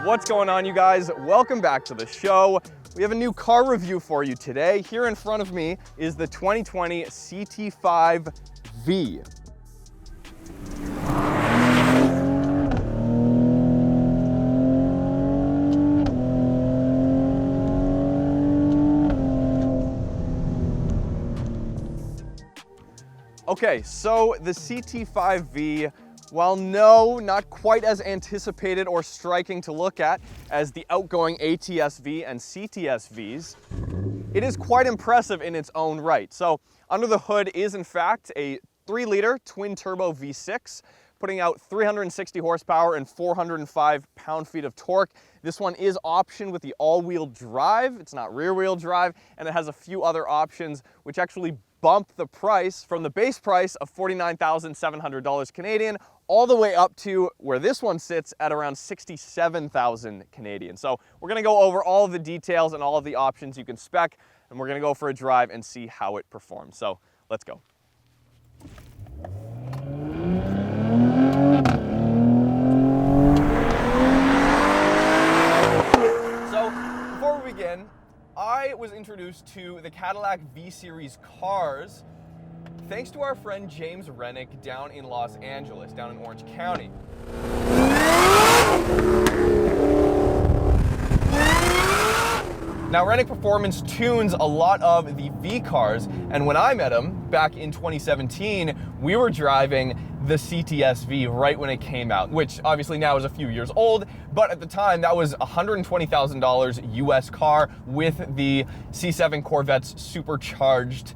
What's going on, you guys? Welcome back to the show. We have a new car review for you today. Here in front of me is the 2020 CT5-V. Okay, so the CT5-V, while no, not quite as anticipated or striking to look at as the outgoing ATS-V and CTS-Vs, it is quite impressive in its own right. So under the hood is in fact a 3-liter twin-turbo V6, putting out 360 horsepower and 405 pound-feet of torque. This one is optioned with the all-wheel drive. It's not rear-wheel drive, and it has a few other options which actually bump the price from the base price of $49,700 Canadian all the way up to where this one sits at around 67,000 Canadian. So we're gonna go over all of the details and all of the options you can spec, and we're gonna go for a drive and see how it performs. So let's go. So before we begin, I was introduced to the Cadillac V-Series cars thanks to our friend James Rennick down in Los Angeles, down in Orange County. Now, Rennick Performance tunes a lot of the V cars, and when I met him back in 2017, we were driving the cts-v right when it came out, which obviously now is a few years old, but at the time that was $120,000 US car with the C7 Corvette's supercharged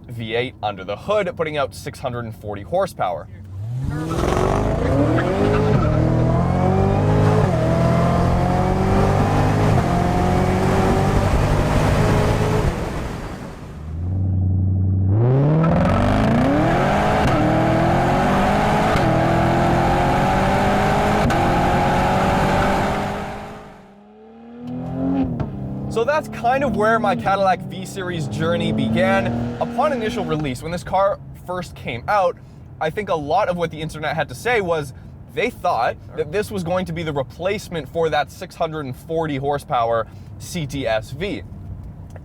V8 under the hood, putting out 640 horsepower. So that's kind of where my Cadillac V-Series journey began. Upon initial release, when this car first came out, I think a lot of what the internet had to say was they thought that this was going to be the replacement for that 640 horsepower cts-v.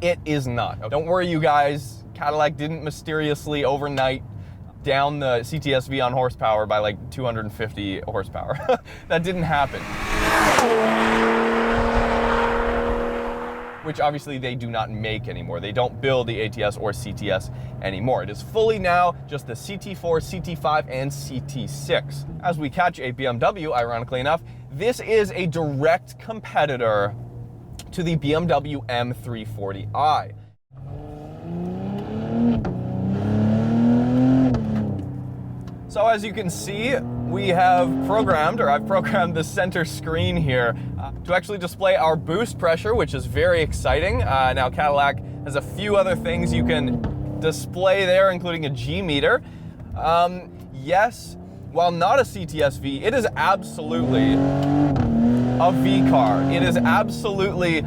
It is not. Don't worry, you guys, Cadillac didn't mysteriously overnight down the cts-v on horsepower by like 250 horsepower. That didn't happen. Which obviously they do not make anymore. They don't build the ATS or CTS anymore. It is fully now just the CT4, CT5, and CT6. As we catch a BMW, ironically enough, this is a direct competitor to the BMW M340i. So as you can see, we have programmed, or I've programmed the center screen here to actually display our boost pressure, which is very exciting. Now Cadillac has a few other things you can display there, including a G meter. Yes, while not a cts-v, it is absolutely a V car. It is absolutely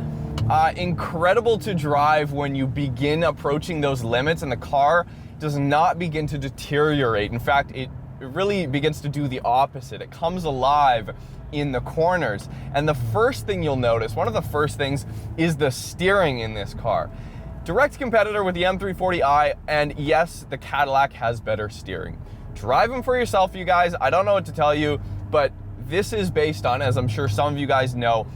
incredible to drive when you begin approaching those limits and the car does not begin to deteriorate. In fact, it really begins to do the opposite. It comes alive in the corners. And the first thing you'll notice, one of the first things, is the steering in this car. Direct competitor with the M340i, and yes, the Cadillac has better steering. Drive them for yourself, you guys. I don't know what to tell you, but this is based on, as I'm sure some of you guys know,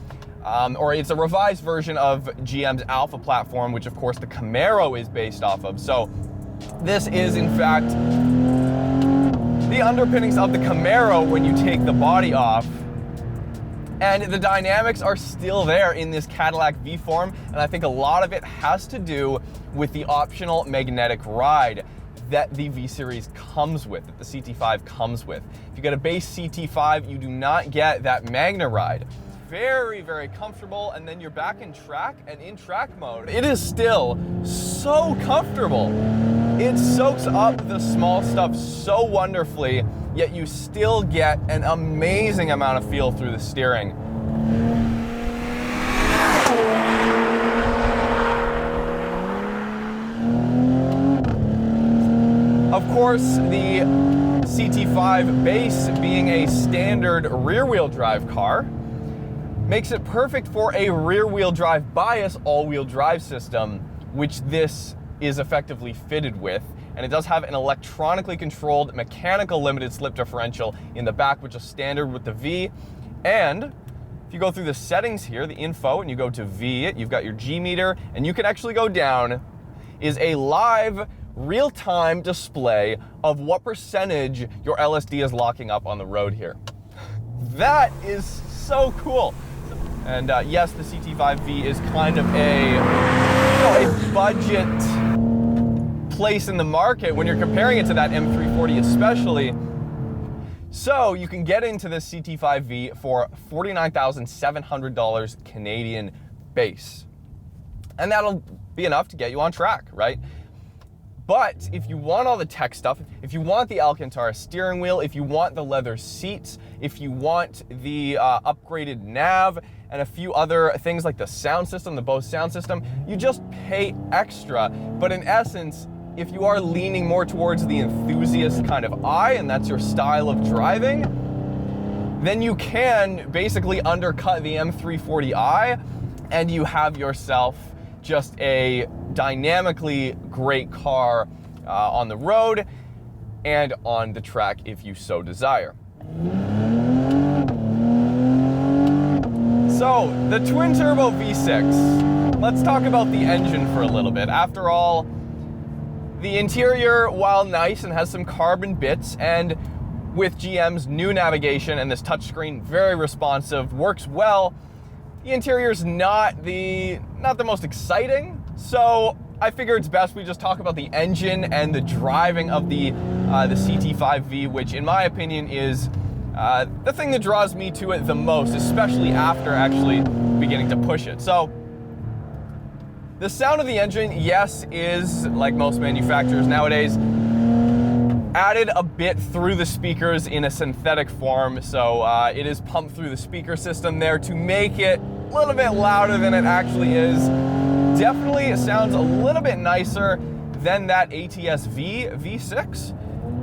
or it's a revised version of GM's Alpha platform, which of course the Camaro is based off of. So this is in fact the underpinnings of the Camaro when you take the body off. And the dynamics are still there in this Cadillac V form, and I think a lot of it has to do with the optional magnetic ride that the V-Series comes with, that the CT5 comes with. If you get a base CT5, you do not get that Magna ride. Very, very comfortable, and then you're back in track and in track mode. It is still so comfortable. It soaks up the small stuff so wonderfully, yet you still get an amazing amount of feel through the steering. Of course, the CT5 base being a standard rear-wheel drive car makes it perfect for a rear-wheel drive bias all-wheel drive system, which this is effectively fitted with. And it does have an electronically controlled mechanical limited slip differential in the back, which is standard with the V. And if you go through the settings here, the info, and you go to V, you've got your G meter, and you can actually go down, is a live real-time display of what percentage your LSD is locking up on the road here. That is so cool. And yes, the CT5-V is kind of a budget place in the market when you're comparing it to that M340 especially. So you can get into this CT5-V for $49,700 Canadian base. And that'll be enough to get you on track, right? But if you want all the tech stuff, if you want the Alcantara steering wheel, if you want the leather seats, if you want the upgraded nav, and a few other things like the sound system, the Bose sound system, you just pay extra. But in essence, if you are leaning more towards the enthusiast kind of eye, and that's your style of driving, then you can basically undercut the M340i, and you have yourself just a dynamically great car on the road and on the track if you so desire. So, the twin-turbo V6. Let's talk about the engine for a little bit. After all, the interior, while nice and has some carbon bits, and with GM's new navigation and this touchscreen, very responsive, works well, the interior's not the most exciting. So I figure it's best we just talk about the engine and the driving of the CT5-V, which in my opinion is the thing that draws me to it the most, especially after actually beginning to push it. So the sound of the engine, yes, is, like most manufacturers nowadays, added a bit through the speakers in a synthetic form. So it is pumped through the speaker system there to make it a little bit louder than it actually is. Definitely it sounds a little bit nicer than that ATS-V V6.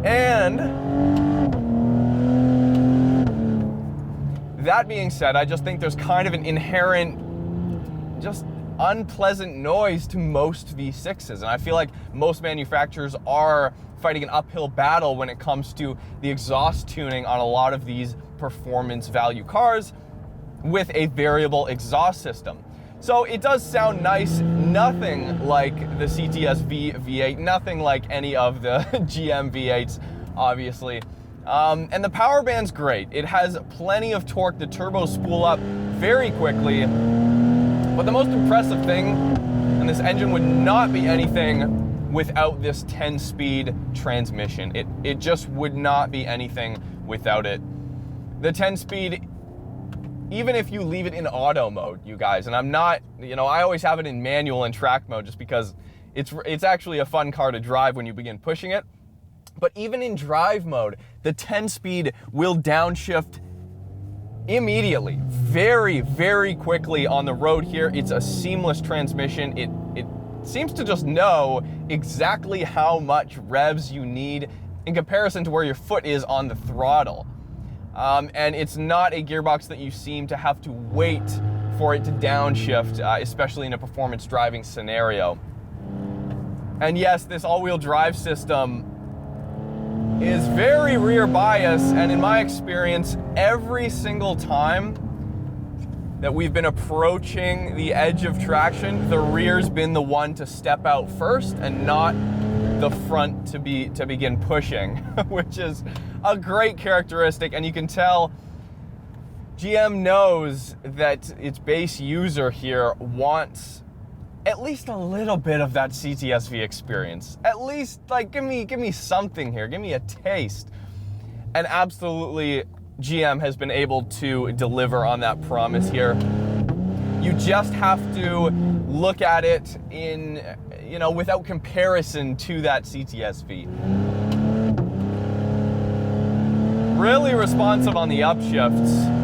And that being said, I just think there's kind of an inherent, just unpleasant noise to most V6s. And I feel like most manufacturers are fighting an uphill battle when it comes to the exhaust tuning on a lot of these performance value cars with a variable exhaust system. So it does sound nice, nothing like the cts-v V8, nothing like any of the GM V8s, obviously. And the power band's great. It has plenty of torque. The turbos spool up very quickly. But the most impressive thing, and this engine would not be anything without this 10-speed transmission. It just would not be anything without it. The 10-speed, even if you leave it in auto mode, you guys, and I'm not, I always have it in manual and track mode just because it's actually a fun car to drive when you begin pushing it. But even in drive mode, the 10-speed will downshift immediately, very, very quickly on the road here. It's a seamless transmission. It seems to just know exactly how much revs you need in comparison to where your foot is on the throttle. And it's not a gearbox that you seem to have to wait for it to downshift, especially in a performance driving scenario. And yes, this all-wheel drive system is very rear bias, and in my experience, every single time that we've been approaching the edge of traction, the rear's been the one to step out first and not the front to begin pushing, which is a great characteristic. And you can tell GM knows that its base user here wants at least a little bit of that cts-v experience. At least, like, give me something here, give me a taste. And absolutely, GM has been able to deliver on that promise here. You just have to look at it in, without comparison to that cts-v. Really responsive on the upshifts.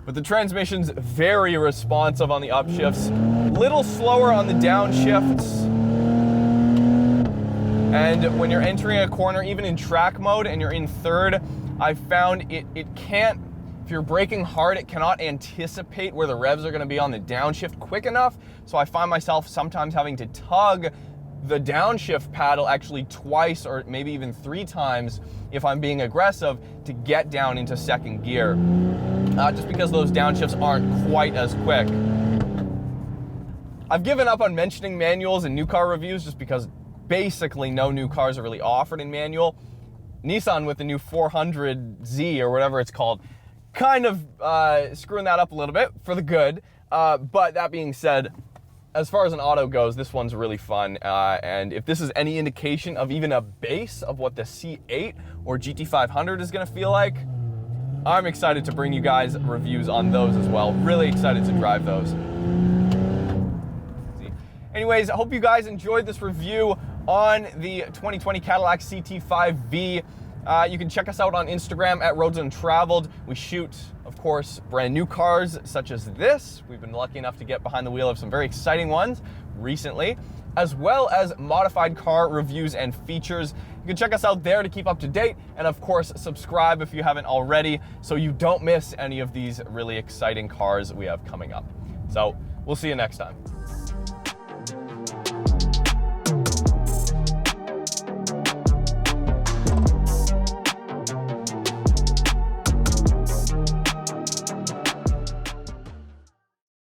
But the transmission's very responsive on the upshifts, little slower on the downshifts. And when you're entering a corner, even in track mode and you're in third, I found it can't, if you're braking hard, it cannot anticipate where the revs are gonna be on the downshift quick enough. So I find myself sometimes having to tug the downshift paddle actually twice or maybe even 3 times if I'm being aggressive to get down into second gear, just because those downshifts aren't quite as quick. I've given up on mentioning manuals in new car reviews just because basically no new cars are really offered in manual. Nissan with the new 400Z or whatever it's called, kind of screwing that up a little bit for the good. But that being said, as far as an auto goes, this one's really fun. And if this is any indication of even a base of what the C8 or GT500 is gonna feel like, I'm excited to bring you guys reviews on those as well. Really excited to drive those. Anyways, I hope you guys enjoyed this review on the 2020 Cadillac CT5-V. You can check us out on Instagram at Roads Untraveled. We shoot, of course, brand new cars such as this. We've been lucky enough to get behind the wheel of some very exciting ones recently, as well as modified car reviews and features. You can check us out there to keep up to date, and of course, subscribe if you haven't already so you don't miss any of these really exciting cars we have coming up. So we'll see you next time.